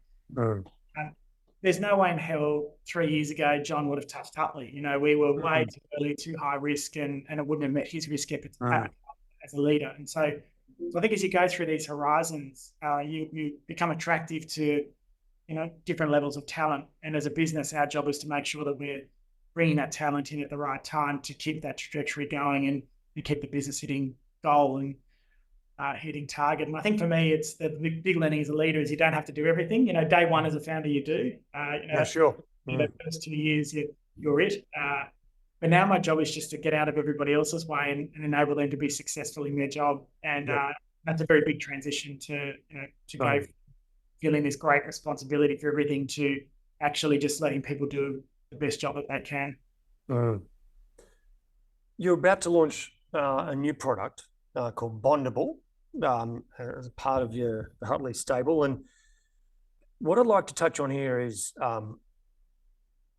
There's no way in hell 3 years ago John would have touched Hutly. We were way too early, too high risk, and it wouldn't have met his risk appetite as a leader. And so I think as you go through these horizons, you become attractive to different levels of talent. And as a business, our job is to make sure that we're bringing that talent in at the right time to keep that trajectory going and keep the business hitting goal and hitting target. And I think for me, it's the big learning as a leader is you don't have to do everything. Day one as a founder, you do. Sure. The first 2 years, you're it. But now my job is just to get out of everybody else's way and enable them to be successful in their job. And that's a very big transition to go feeling this great responsibility for everything to actually just letting people do the best job that they can. You're about to launch a new product called Bondable as a part of your Hutly stable. And what I'd like to touch on here is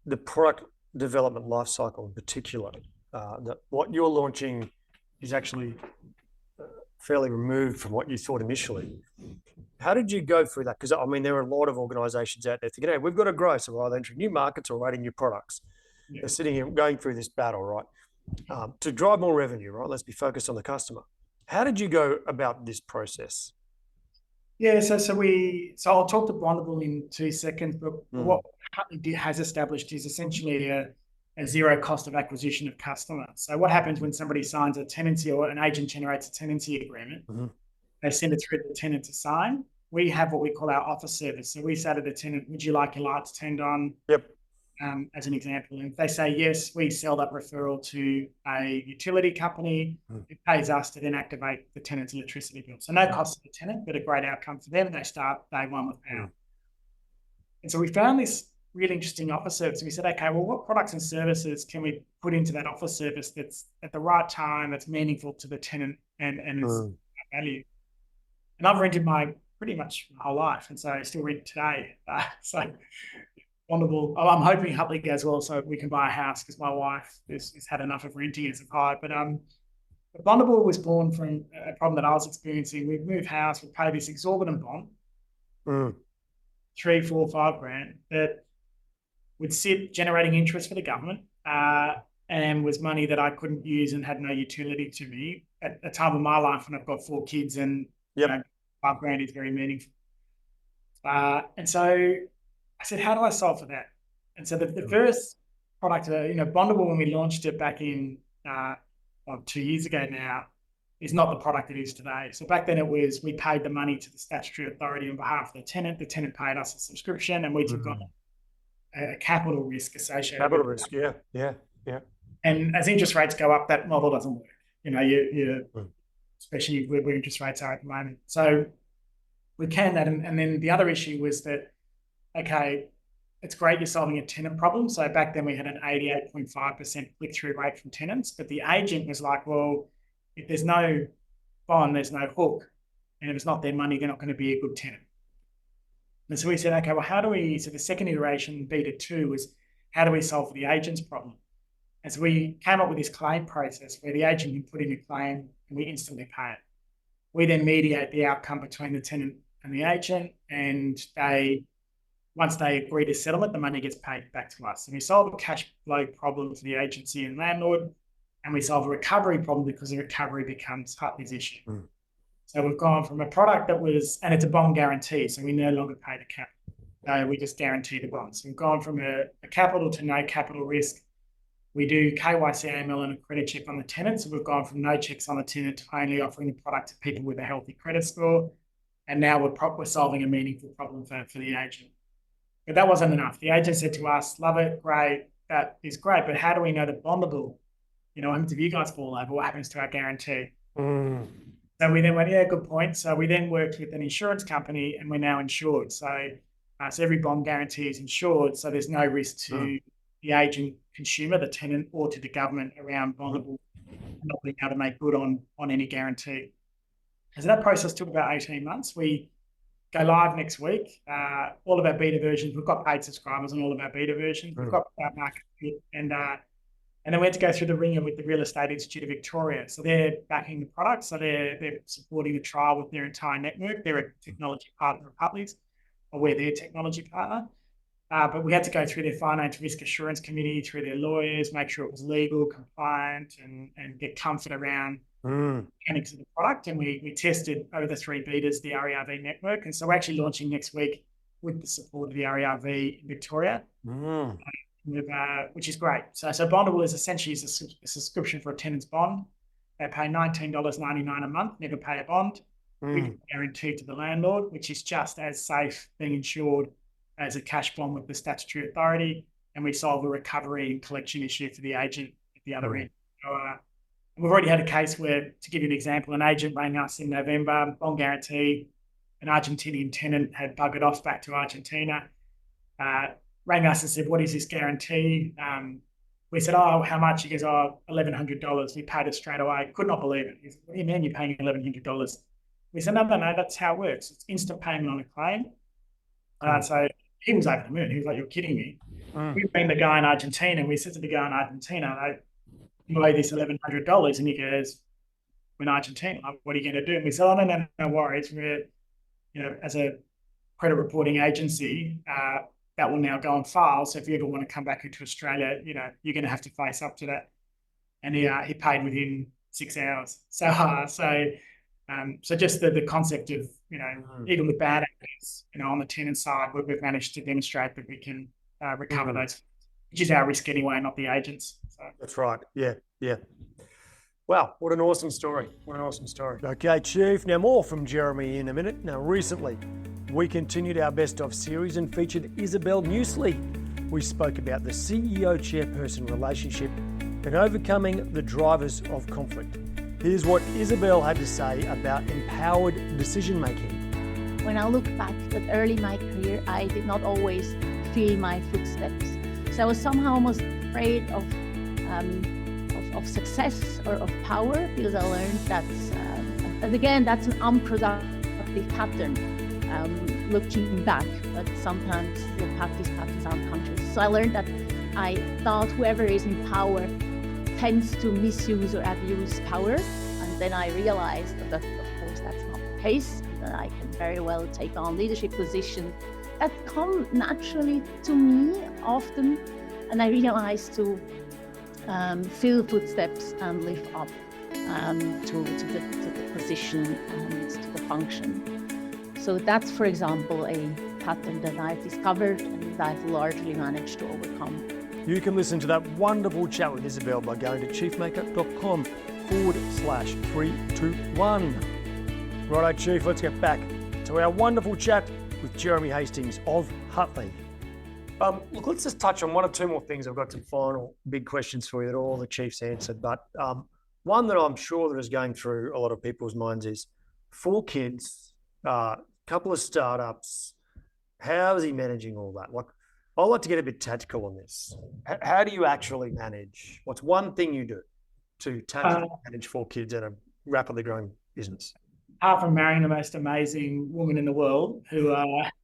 the product development life cycle in particular. That what you're launching is actually fairly removed from what you thought initially. How did you go through that? Because there are a lot of organizations out there thinking, hey, we've got to grow, so we're either entering new markets or writing new products. They're sitting here going through this battle, right? To drive more revenue, right? Let's be focused on the customer. How did you go about this process? Yeah, so I'll talk to Bondable in 2 seconds, but what Hutly has established is essentially a zero cost of acquisition of customers. So what happens when somebody signs a tenancy or an agent generates a tenancy agreement? They send it through to the tenant to sign. We have what we call our offer service. So we say to the tenant, would you like your lights turned on? Yep. As an example. And if they say yes, we sell that referral to a utility company. It pays us to then activate the tenant's electricity bill. So no cost to the tenant, but a great outcome for them. And they start day one with power. And so we found this really interesting offer service. And we said, okay, well, what products and services can we put into that offer service that's at the right time, that's meaningful to the tenant and is value? And I've rented pretty much my whole life. And so I still rent today. So Bondable. I'm hoping Hutly goes well so we can buy a house because my wife has had enough of renting as a hire. But Bondable was born from a problem that I was experiencing. We'd move house, we'd pay this exorbitant bond, 3, 4, 5 grand, that would sit generating interest for the government and was money that I couldn't use and had no utility to me at a time of my life when I've got 4 kids and 5 grand is very meaningful. And so I said, how do I solve for that? And so the first product, Bondable, when we launched it back in 2 years ago now, is not the product it is today. So back then it was, we paid the money to the statutory authority on behalf of the tenant paid us a subscription, and we took on a capital risk associated Capital with risk, yeah. And as interest rates go up, that model doesn't work. Especially where interest rates are at the moment. So we canned that. And then the other issue was that, okay, it's great you're solving a tenant problem. So back then we had an 88.5% click-through rate from tenants, but the agent was like, well, if there's no bond, there's no hook. And if it's not their money, they're not going to be a good tenant. And so we said, okay, well, so the second iteration, beta 2, was how do we solve for the agent's problem? And so we came up with this claim process where the agent can put in a claim and we instantly pay it. We then mediate the outcome between the tenant and the agent, and once they agree to settlement, the money gets paid back to us. And we solve a cash flow problem for the agency and landlord, and we solve a recovery problem because the recovery becomes Hutly's issue. So we've gone from a product that was, and it's a bond guarantee, so we no longer pay the capital. We just guarantee the bonds. So we've gone from a capital to no capital risk. We do KYC, AML, and a credit check on the tenant. So we've gone from no checks on the tenant to only offering the product to people with a healthy credit score. And now we're solving a meaningful problem for the agent. But that wasn't enough. The agent said to us, love it, great, that is great, but how do we know that Bondable, what happens if you guys fall over? What happens to our guarantee? So we then went, yeah, good point. So we then worked with an insurance company and we're now insured. So every bond guarantee is insured. So there's no risk to the agent consumer, the tenant, or to the government around Bondable not being able to make good on any guarantee. And so that process took about 18 months. We go live next week. All of our beta versions, we've got paid subscribers on all of our beta versions. We've got our market fit, and then we had to go through the ringer with the Real Estate Institute of Victoria. So they're backing the product. So they're supporting the trial with their entire network. They're a technology partner of Hutly's, or we're their technology partner. But we had to go through their finance risk assurance committee, through their lawyers, make sure it was legal, compliant, and get comfort around mechanics of the product. And we tested over the 3 betas the RERV network. And so we're actually launching next week with the support of the RERV in Victoria, which is great. So Bondable is essentially a subscription for a tenant's bond. They pay $19.99 a month, never pay a bond. We give a guarantee to the landlord, which is just as safe being insured as a cash bond with the statutory authority, and we solve a recovery and collection issue for the agent at the other end. So, we've already had a case where, to give you an example, an agent rang us in November, bond guarantee, an Argentinian tenant had buggered off back to Argentina, rang us and said, what is this guarantee? We said, oh, how much? He goes, oh, $1,100. We paid it straight away. Could not believe it. He said, what do you mean you're paying $1,100? We said, no, that's how it works. It's instant payment on a claim. So he was over the moon. He was like, you're kidding me. We've been the guy in Argentina. We said to the guy in Argentina, you owe this $1,100. And he goes, we're in Argentina. What are you going to do? And we said, oh, no worries. We're, as a credit reporting agency, that will now go on file. So if you ever want to come back into Australia, you're going to have to face up to that. And he paid within 6 hours. So just the concept of, even with bad actors, on the tenant side, we've managed to demonstrate that we can recover those, which is our risk anyway, not the agents. So. That's right. Yeah. Wow, what an awesome story. Okay, Chief. Now more from Jeremy in a minute. Now recently, we continued our best of series and featured Isabel Newsley. We spoke about the CEO-chairperson relationship and overcoming the drivers of conflict. Here's what Isabel had to say about empowered decision-making. When I look back at early in my career, I did not always feel my footsteps. So I was somehow almost afraid of success or of power, because I learned that, and again, that's an unproductive pattern. Looking back, but sometimes these patterns are unconscious. So I learned that I thought whoever is in power tends to misuse or abuse power, and then I realized that of course that's not the case, that I can very well take on leadership positions that come naturally to me often, and I realized to fill footsteps and live up to the position and to the function. So that's, for example, a pattern that I've discovered and I've largely managed to overcome. You can listen to that wonderful chat with Isabel by going to chiefmaker.com/321. Righto, Chief, let's get back to our wonderful chat with Jeremy Hastings of Hutly. Look, let's just touch on one or two more things. I've got some final big questions for you that all the Chiefs answered, but one that I'm sure that is going through a lot of people's minds is 4 kids, couple of startups. How is he managing all that? I'd like to get a bit tactical on this. How do you actually manage? What's one thing you do to tactically manage 4 kids in a rapidly growing business? Apart from marrying the most amazing woman in the world who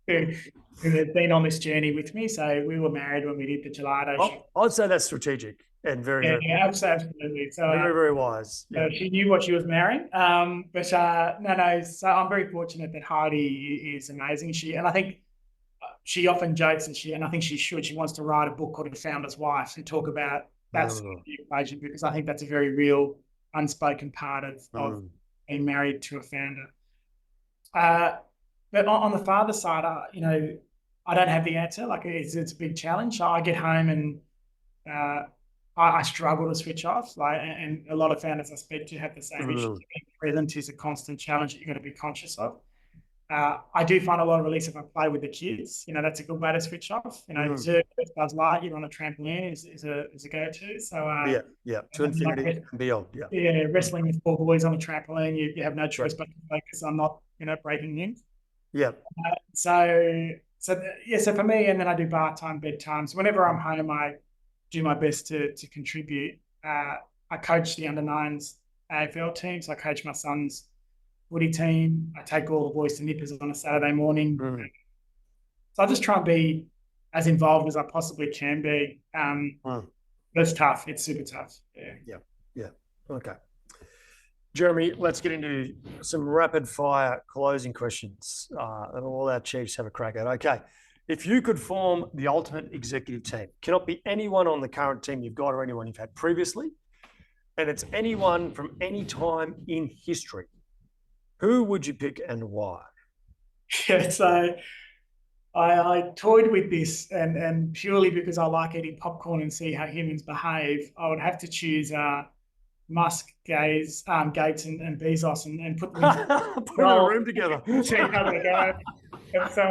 has been on this journey with me. So we were married when we did the gelato. I'd say that's strategic and very absolutely. So very wise. Yeah. She knew what she was marrying. No. So I'm very fortunate that Heidi is amazing. I think she often jokes, and I think she should. She wants to write a book called The Founder's Wife and talk about that sort of equation, because I think that's a very real unspoken part of being married to a founder. But on the father side, I don't have the answer. It's a big challenge. I get home and I struggle to switch off. And a lot of founders I speak to have the same issue. Being present is a constant challenge that you've got to be conscious of. I do find a lot of release if I play with the kids. That's a good way to switch off. Zerg, Buzz Lightyear on a trampoline is a go-to. So to infinity and beyond. Yeah, wrestling with 4 boys on a trampoline, you have no choice but to focus on not breaking in. Yeah. So for me, and then I do bath time, bedtime. So whenever I'm home, I do my best to contribute. I coach the under-9s AFL team, so I coach my son's footy team. I take all the boys to Nippers on a Saturday morning. So I just try and be as involved as I possibly can be. But it's tough. It's super tough. Yeah. Okay. Jeremy, let's get into some rapid fire closing questions that all our chiefs have a crack at. Okay. If you could form the ultimate executive team, cannot be anyone on the current team you've got or anyone you've had previously, and it's anyone from any time in history, who would you pick and why? Yeah, so I toyed with this, and purely because I like eating popcorn and see how humans behave, I would have to choose Musk, Gates, and Bezos, and put them put them in a room together. See how they go. And so,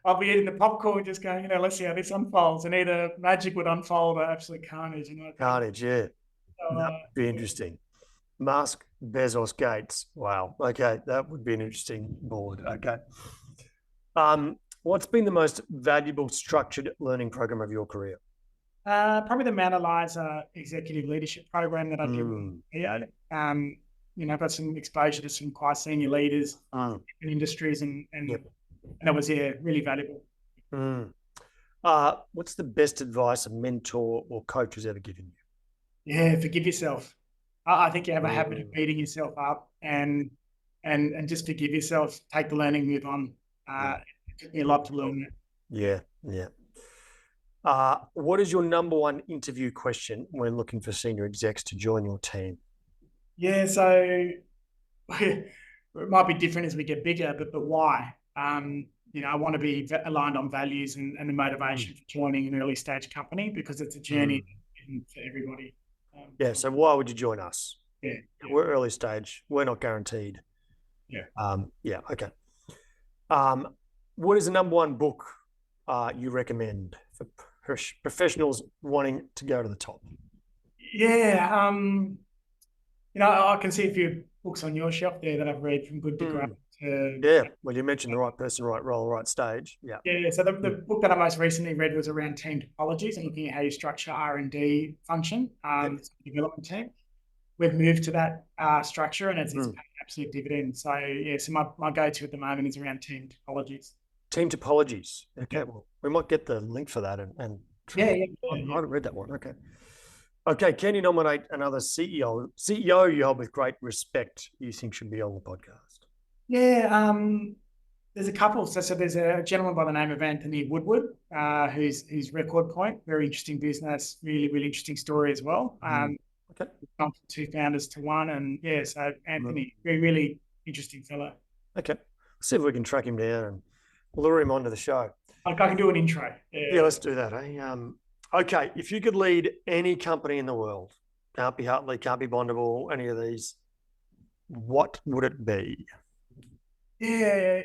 I'll be eating the popcorn, just going, let's see how this unfolds, and either magic would unfold or absolute carnage. Carnage, yeah. So, That'd be interesting. Musk, Bezos, Gates. Wow. Okay, that would be an interesting board. Okay. What's been the most valuable structured learning program of your career? Probably the Mount Eliza Executive Leadership Program that I did. I've got some exposure to some quite senior leaders in industries, and that was really valuable. What's the best advice a mentor or coach has ever given you? Yeah, forgive yourself. I think you have a habit of beating yourself up, and just forgive yourself. Take the learning, move on. It took me a lot to learn that. Yeah. What is your number one interview question when looking for senior execs to join your team? Yeah, so it might be different as we get bigger, but why? I want to be aligned on values and the motivation for joining an early stage company, because it's a journey for everybody. So why would you join us? Yeah. We're early stage. We're not guaranteed. Okay. What is the number one book you recommend for professionals wanting to go to the top? I can see a few books on your shelf there that I've read, from good to great. Well, you mentioned the right person, right role, right stage. So the book that I most recently read was around team topologies and looking at how you structure R&D function, development team. We've moved to that structure, and it's paid absolute dividend. So my go-to at the moment is around team topologies. Team topologies. Okay, well, we might get the link for that and I haven't read that one. Okay, can you nominate another CEO you hold with great respect you think should be on the podcast? There's a couple. So there's a gentleman by the name of Anthony Woodward, who's Record Point. Very interesting business, really, really interesting story as well. Gone from 2 founders to 1, and so Anthony, really interesting fellow. Okay, let's see if we can track him down and lure him onto the show. I can do an intro. Yeah, let's do that. Okay, if you could lead any company in the world, can't be Hutly, can't be Bondable, any of these, what would it be? Yeah,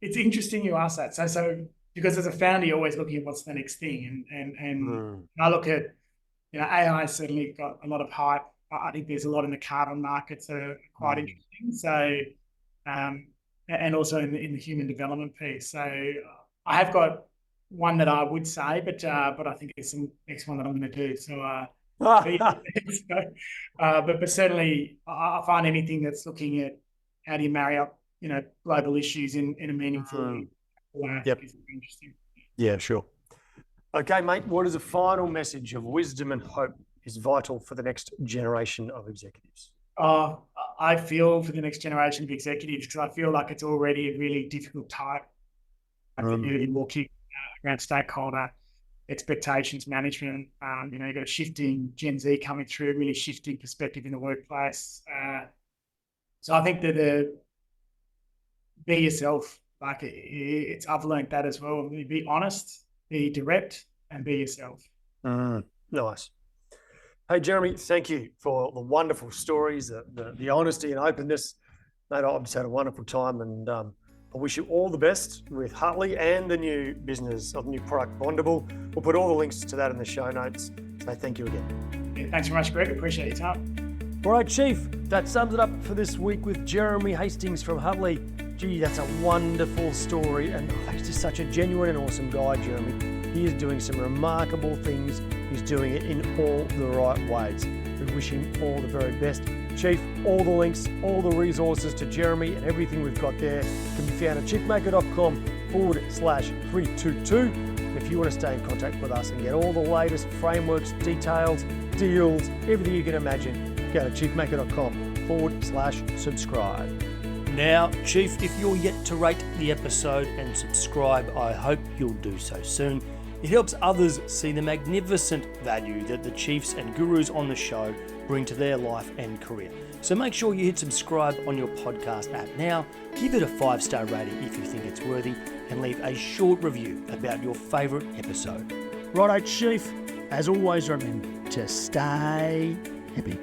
it's interesting you ask that. So because as a founder, you're always looking at what's the next thing, and I look at, AI certainly got a lot of hype. I think there's a lot in the carbon markets that are quite interesting. So, and also in the human development piece. So I have got one that I would say, but I think it's the next one that I'm going to do. So, but certainly I find anything that's looking at how do you marry up, global issues in a meaningful way. Is interesting. Yeah, sure. Okay, mate, what is a final message of wisdom and hope is vital for the next generation of executives? I feel for the next generation of executives, because I feel like it's already a really difficult time in walking around stakeholder expectations management. You've got a shifting Gen Z coming through, really shifting perspective in the workplace. So I think that be yourself. Like I've learned that as well. Be honest, be direct, and be yourself. Nice. Hey, Jeremy, thank you for the wonderful stories, the honesty and openness. Mate, I've just had a wonderful time, and I wish you all the best with Hutly and the new business of new product Bondable. We'll put all the links to that in the show notes. So thank you again. Yeah, thanks very much, Greg. Appreciate your time. All right, Chief, that sums it up for this week with Jeremy Hastings from Hutly. Gee, that's a wonderful story, and he's just such a genuine and awesome guy, Jeremy. He is doing some remarkable things. He's doing it in all the right ways. We wish him all the very best. Chief, all the links, all the resources to Jeremy and everything we've got there can be found at chiefmaker.com/322. If you want to stay in contact with us and get all the latest frameworks, details, deals, everything you can imagine, go to chiefmaker.com/subscribe. Now, Chief, if you're yet to rate the episode and subscribe, I hope you'll do so soon. It helps others see the magnificent value that the chiefs and gurus on the show bring to their life and career. So make sure you hit subscribe on your podcast app now, give it a 5-star rating if you think it's worthy, and leave a short review about your favourite episode. Righto, Chief. As always, remember to stay happy.